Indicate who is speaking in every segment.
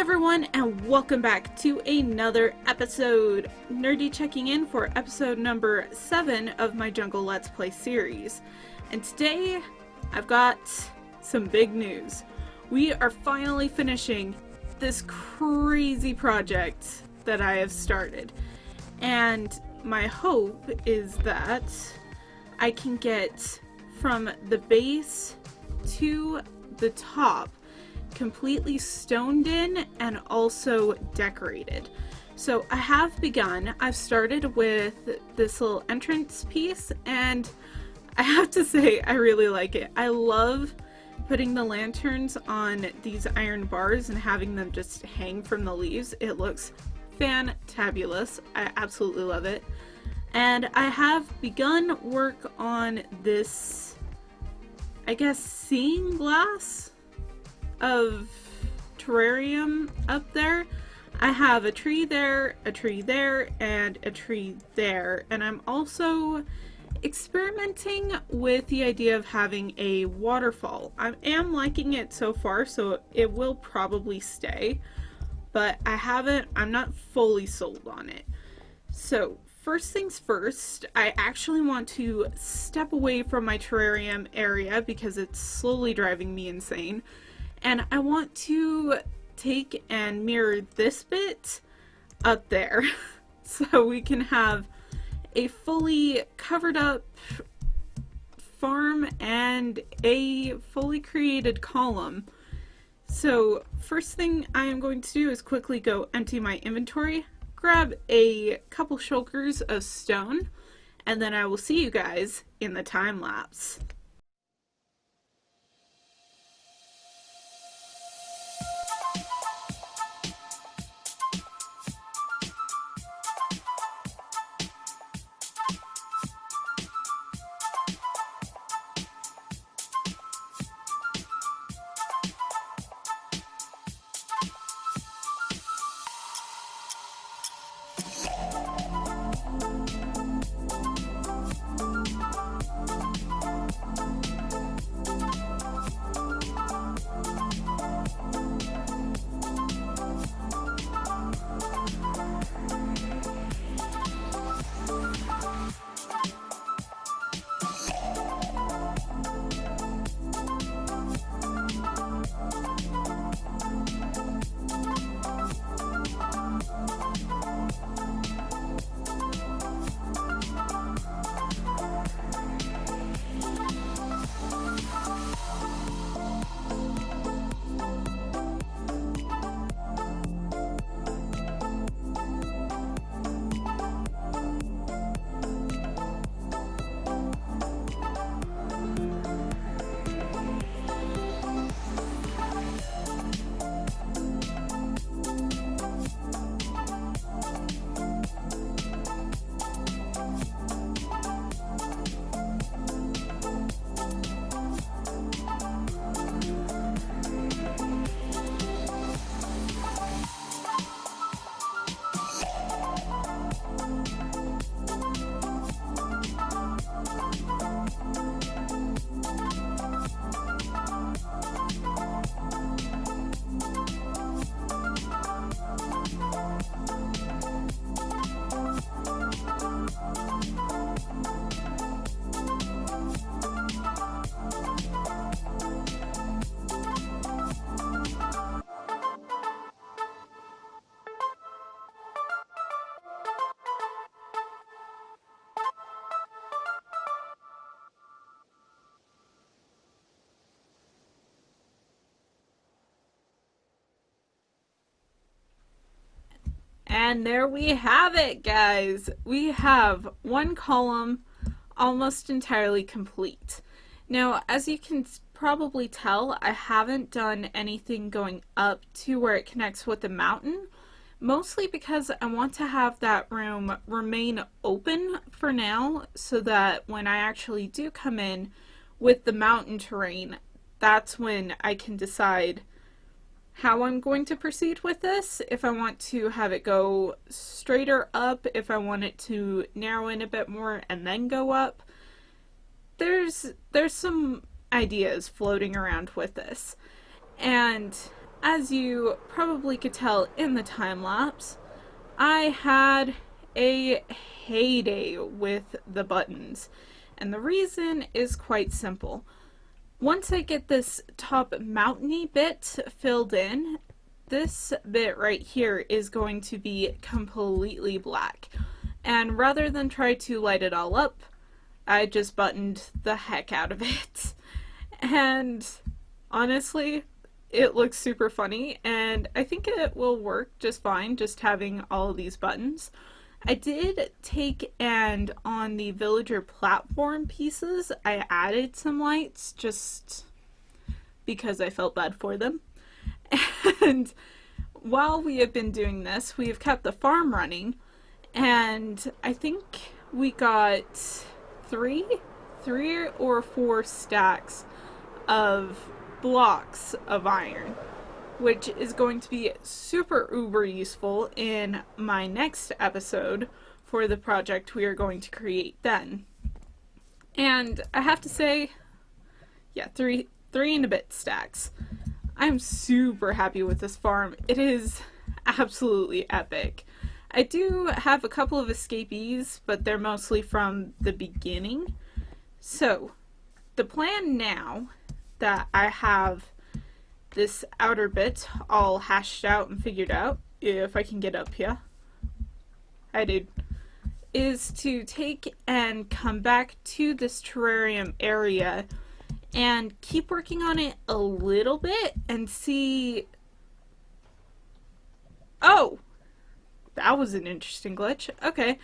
Speaker 1: everyone, and welcome back to another episode. Nerdy checking in for episode number 7 of my Jungle Let's Play series. And today, I've got some big news. We are finally finishing this crazy project that I have started. And my hope is that I can get from the base to the top completely stoned in and also decorated. So I have begun. I've started with this little entrance piece and I have to say I really like it. I love putting the lanterns on these iron bars and having them just hang from the leaves. It looks fantabulous. I absolutely love it. And I have begun work on this, I guess, seeing glass of terrarium up there. I have a tree there, and a tree there, and I'm also experimenting with the idea of having a waterfall. I am liking it so far, so it will probably stay, but I'm not fully sold on it. So first things first, I actually want to step away from my terrarium area because it's slowly driving me insane. And I want to take and mirror this bit up there so we can have a fully covered up farm and a fully created column. So first thing I am going to do is quickly go empty my inventory, grab a couple shulkers of stone, and then I will see you guys in the time lapse. And there we have it, guys. We have one column almost entirely complete. Now, as you can probably tell, I haven't done anything going up to where it connects with the mountain, mostly because I want to have that room remain open for now so that when I actually do come in with the mountain terrain, that's when I can decide how I'm going to proceed with this. If I want to have it go straighter up, if I want it to narrow in a bit more and then go up. There's some ideas floating around with this. And as you probably could tell in the time lapse, I had a heyday with the buttons. And the reason is quite simple. Once I get this top mountainy bit filled in, this bit right here is going to be completely black. And rather than try to light it all up, I just buttoned the heck out of it. And honestly, it looks super funny, and I think it will work just fine just having all of these buttons. I did take and on the villager platform pieces, I added some lights just because I felt bad for them. And while we have been doing this, we have kept the farm running, and I think we got three or four stacks of blocks of iron, which is going to be super uber useful in my next episode for the project we are going to create then. And I have to say, yeah, three and a bit stacks. I'm super happy with this farm. It is absolutely epic. I do have a couple of escapees, but they're mostly from the beginning. So the plan now that I have this outer bit all hashed out and figured out, if I can get up here, I did, is to take and come back to this terrarium area and keep working on it a little bit and see. Oh, that was an interesting glitch. Okay,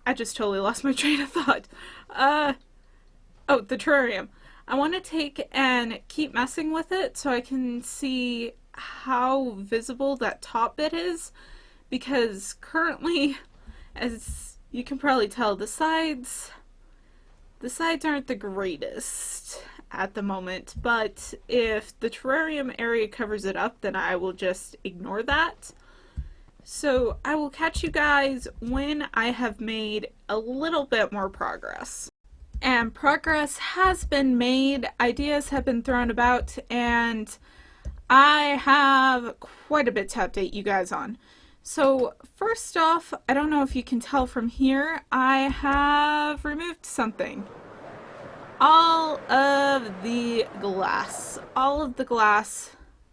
Speaker 1: I just totally lost my train of thought. Oh, the terrarium. I want to take and keep messing with it so I can see how visible that top bit is, because currently, as you can probably tell, the sides aren't the greatest at the moment, but if the terrarium area covers it up, then I will just ignore that. So I will catch you guys when I have made a little bit more progress. And progress has been made, ideas have been thrown about, and I have quite a bit to update you guys on. So first off, I don't know if you can tell from here, I have removed something. All of the glass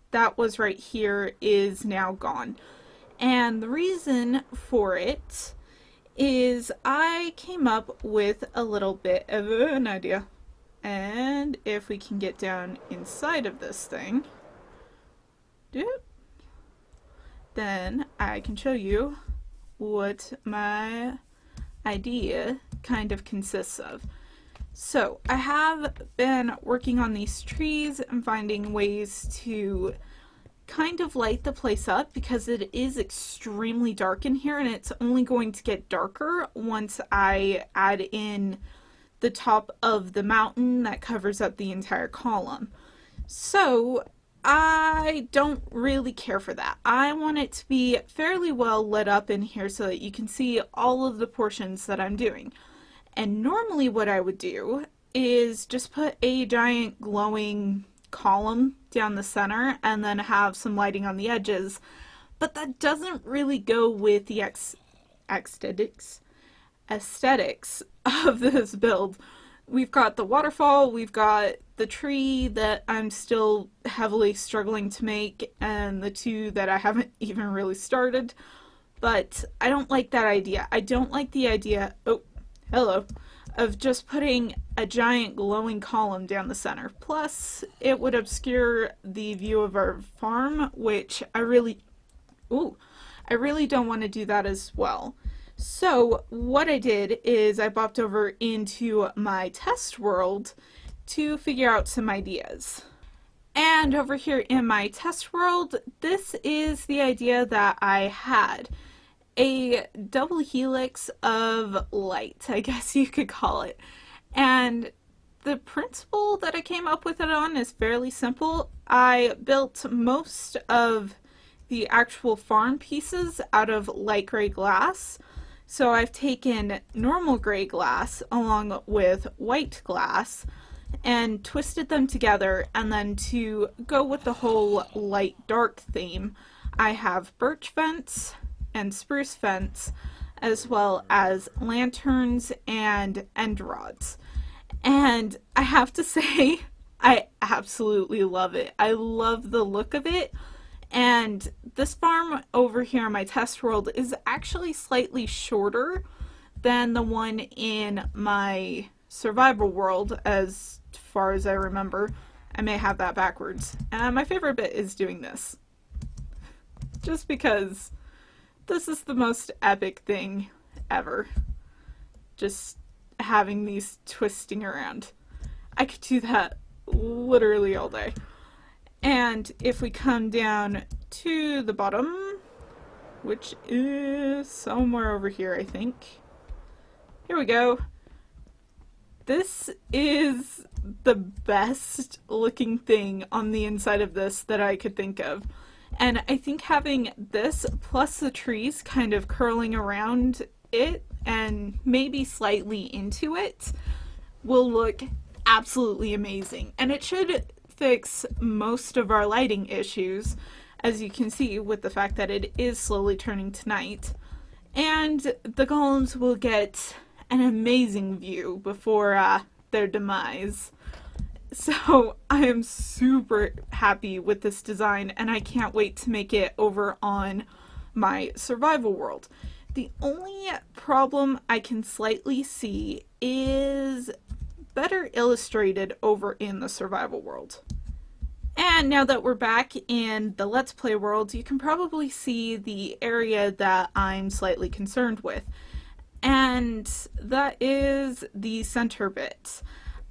Speaker 1: that was right here is now gone. And the reason for it is I came up with a little bit of an idea. And if we can get down inside of this thing, then I can show you what my idea kind of consists of. So I have been working on these trees and finding ways to kind of light the place up, because it is extremely dark in here, and it's only going to get darker once I add in the top of the mountain that covers up the entire column. So I don't really care for that. I want it to be fairly well lit up in here so that you can see all of the portions that I'm doing. And normally what I would do is just put a giant glowing column down the center and then have some lighting on the edges, but that doesn't really go with the aesthetics of this build. We've got the waterfall, we've got the tree that I'm still heavily struggling to make, and the two that I haven't even really started, but I don't like that idea. I don't like the idea, oh, hello, of just putting a giant glowing column down the center. Plus, it would obscure the view of our farm, which I really don't want to do that as well. So what I did is I bopped over into my test world to figure out some ideas. And over here in my test world, this is the idea that I had. A double helix of light, I guess you could call it. And the principle that I came up with it on is fairly simple. I built most of the actual farm pieces out of light gray glass. So I've taken normal gray glass along with white glass, and twisted them together, and then to go with the whole light dark theme, I have birch fence and spruce fence, as well as lanterns and end rods. And I have to say, I absolutely love it. I love the look of it. And this farm over here in my test world is actually slightly shorter than the one in my survival world, as far as I remember. I may have that backwards. And my favorite bit is doing this. Just because this is the most epic thing ever. Just having these twisting around. I could do that literally all day. And if we come down to the bottom, which is somewhere over here, I think. Here we go. This is the best looking thing on the inside of this that I could think of. And I think having this plus the trees kind of curling around it and maybe slightly into it will look absolutely amazing. And it should fix most of our lighting issues, as you can see with the fact that it is slowly turning to night. And the golems will get an amazing view before their demise. So I am super happy with this design, and I can't wait to make it over on my survival world. The only problem I can slightly see is better illustrated over in the survival world. And now that we're back in the Let's Play world, you can probably see the area that I'm slightly concerned with. And that is the center bit.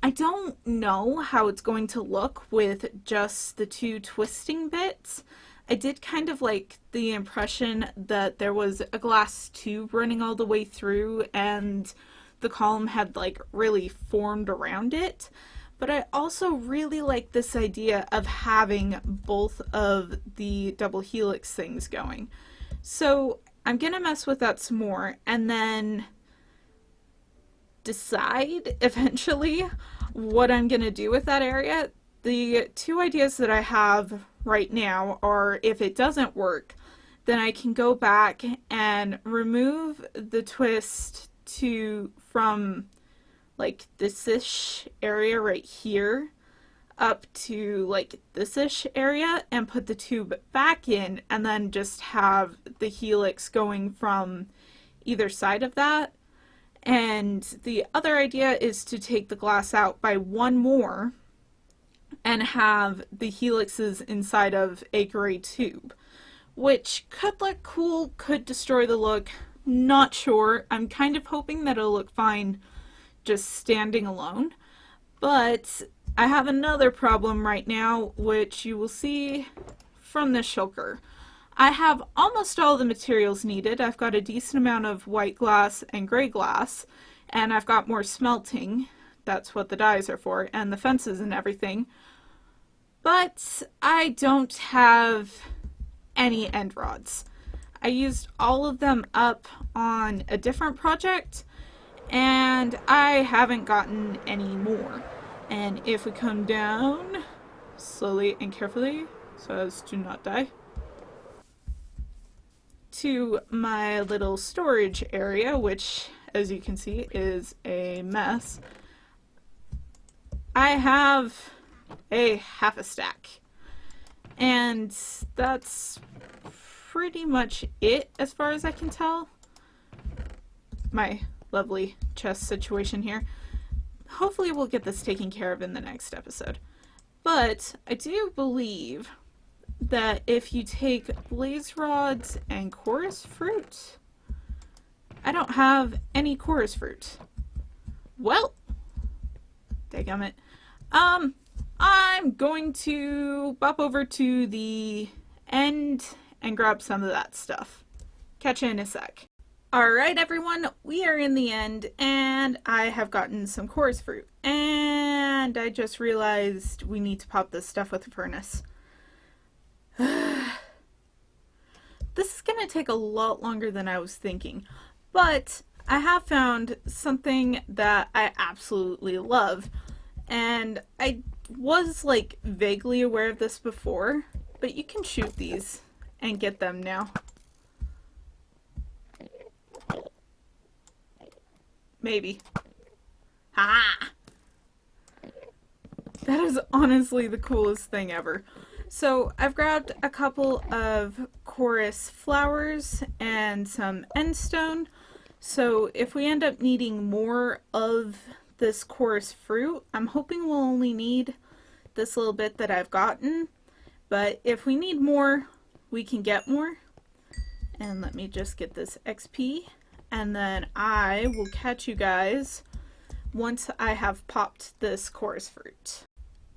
Speaker 1: I don't know how it's going to look with just the two twisting bits. I did kind of like the impression that there was a glass tube running all the way through and the column had like really formed around it. But I also really like this idea of having both of the double helix things going. So I'm gonna mess with that some more and then decide eventually what I'm gonna do with that area. The two ideas that I have right now are, if it doesn't work, then I can go back and remove the twist from like this-ish area right here up to like this-ish area and put the tube back in, and then just have the helix going from either side of that. And the other idea is to take the glass out by one more and have the helixes inside of a gray tube, which could look cool, could destroy the look, not sure. I'm kind of hoping that it'll look fine just standing alone. But I have another problem right now, which you will see from this shulker. I have almost all the materials needed. I've got a decent amount of white glass and gray glass, and I've got more smelting. That's what the dyes are for, and the fences and everything. But I don't have any end rods. I used all of them up on a different project, and I haven't gotten any more. And if we come down slowly and carefully so as to not die, to my little storage area, which as you can see is a mess, I have a half a stack. And that's pretty much it as far as I can tell. My lovely chest situation here. Hopefully we'll get this taken care of in the next episode. But I do believe that if you take blaze rods and chorus fruit, I don't have any chorus fruit. Well, dadgummit. I'm going to bop over to the end and grab some of that stuff. Catch you in a sec. Alright everyone, we are in the end, and I have gotten some chorus fruit. And I just realized we need to pop this stuff with the furnace. This is going to take a lot longer than I was thinking, but I have found something that I absolutely love, And I was like vaguely aware of this before, but you can shoot these and get them now. Maybe. Ha! That is honestly the coolest thing ever. So I've grabbed a couple of chorus flowers and some endstone. So if we end up needing more of this chorus fruit, I'm hoping we'll only need this little bit that I've gotten. But if we need more, we can get more. And let me just get this XP. And then I will catch you guys once I have popped this chorus fruit.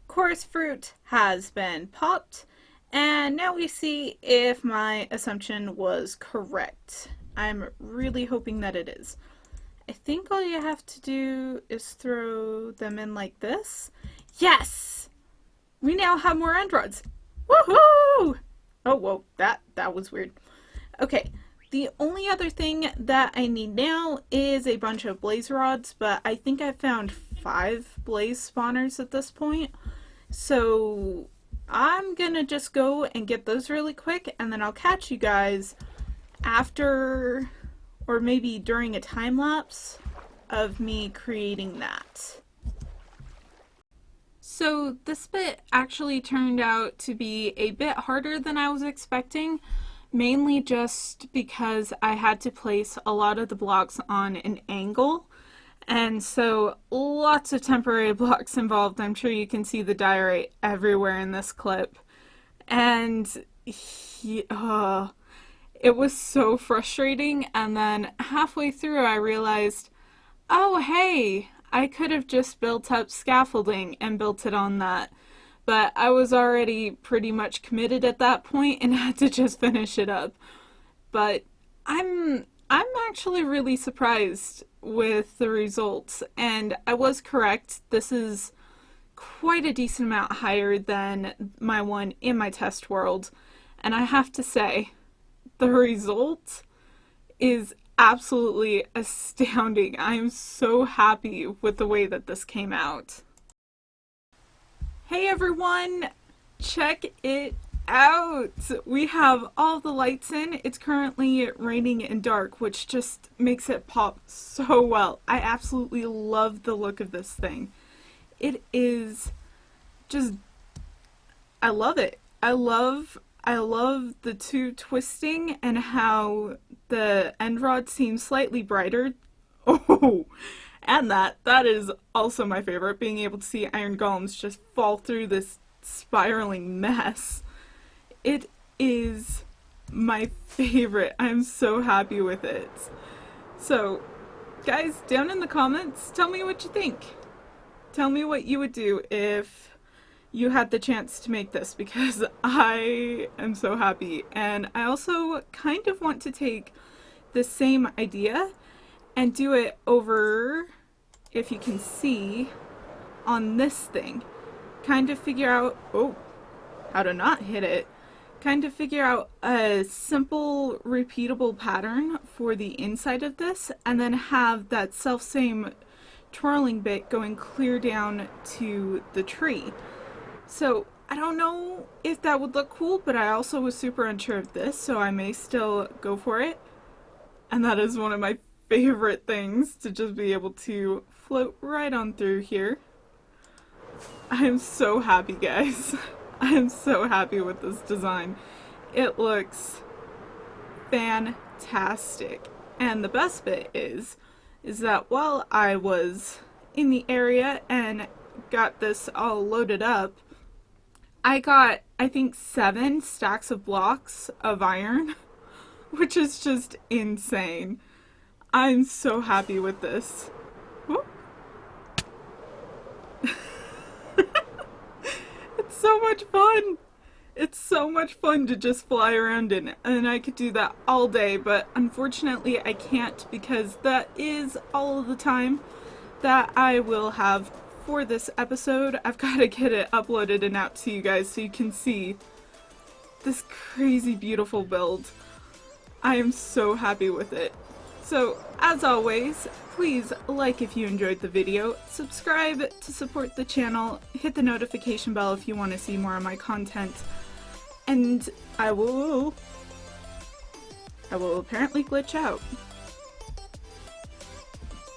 Speaker 1: Chorus fruit has been popped, and now we see if my assumption was correct. I'm really hoping that it is. I think all you have to do is throw them in like this. Yes! We now have more end rods. Woohoo! Oh, whoa, that was weird. Okay, the only other thing that I need now is a bunch of blaze rods, but I think I found 5 blaze spawners at this point. So I'm gonna just go and get those really quick, and then I'll catch you guys after, or maybe during a time lapse of me creating that. So this bit actually turned out to be a bit harder than I was expecting, mainly just because I had to place a lot of the blocks on an angle. And so lots of temporary blocks involved. I'm sure you can see the diorite everywhere in this clip. And it was so frustrating. And then halfway through I realized, oh hey, I could have just built up scaffolding and built it on that. But I was already pretty much committed at that point and had to just finish it up. But I'm actually really surprised with the results, and I was correct. This is quite a decent amount higher than my one in my test world, and I have to say, the result is absolutely astounding. I am so happy with the way that this came out. Hey everyone, check it out! We have all the lights in. It's currently raining and dark, which just makes it pop so well. I absolutely love the look of this thing. It is just, I love it. I love the two twisting and how the end rod seems slightly brighter. Oh, and that is also my favorite, being able to see iron golems just fall through this spiraling mess. It is my favorite. I'm so happy with it. So, guys, down in the comments, tell me what you think. Tell me what you would do if you had the chance to make this, because I am so happy. And I also kind of want to take the same idea and do it over, if you can see, on this thing. Kind of figure out, how to not hit it. Kind of figure out a simple repeatable pattern for the inside of this, and then have that self-same twirling bit going clear down to the tree. So I don't know if that would look cool, but I also was super unsure of this, so I may still go for it. And that is one of my favorite things, to just be able to float right on through here. I'm so happy, guys. I'm so happy with this design. It looks fantastic. And the best bit is that while I was in the area and got this all loaded up, I got, I think, 7 stacks of blocks of iron, which is just insane. I'm so happy with this. It's so much fun. It's so much fun to just fly around in it, and I could do that all day, but unfortunately I can't, because that is all of the time that I will have for this episode. I've got to get it uploaded and out to you guys so you can see this crazy beautiful build. I am so happy with it. So, as always, please like if you enjoyed the video, subscribe to support the channel, hit the notification bell if you want to see more of my content, and I will apparently glitch out.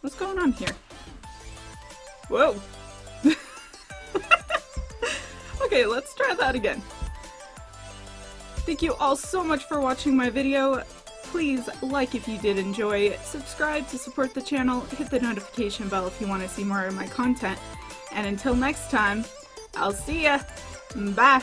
Speaker 1: What's going on here? Whoa! Okay, let's try that again. Thank you all so much for watching my video. Please like if you did enjoy, subscribe to support the channel, hit the notification bell if you want to see more of my content, and until next time, I'll see ya! Bye!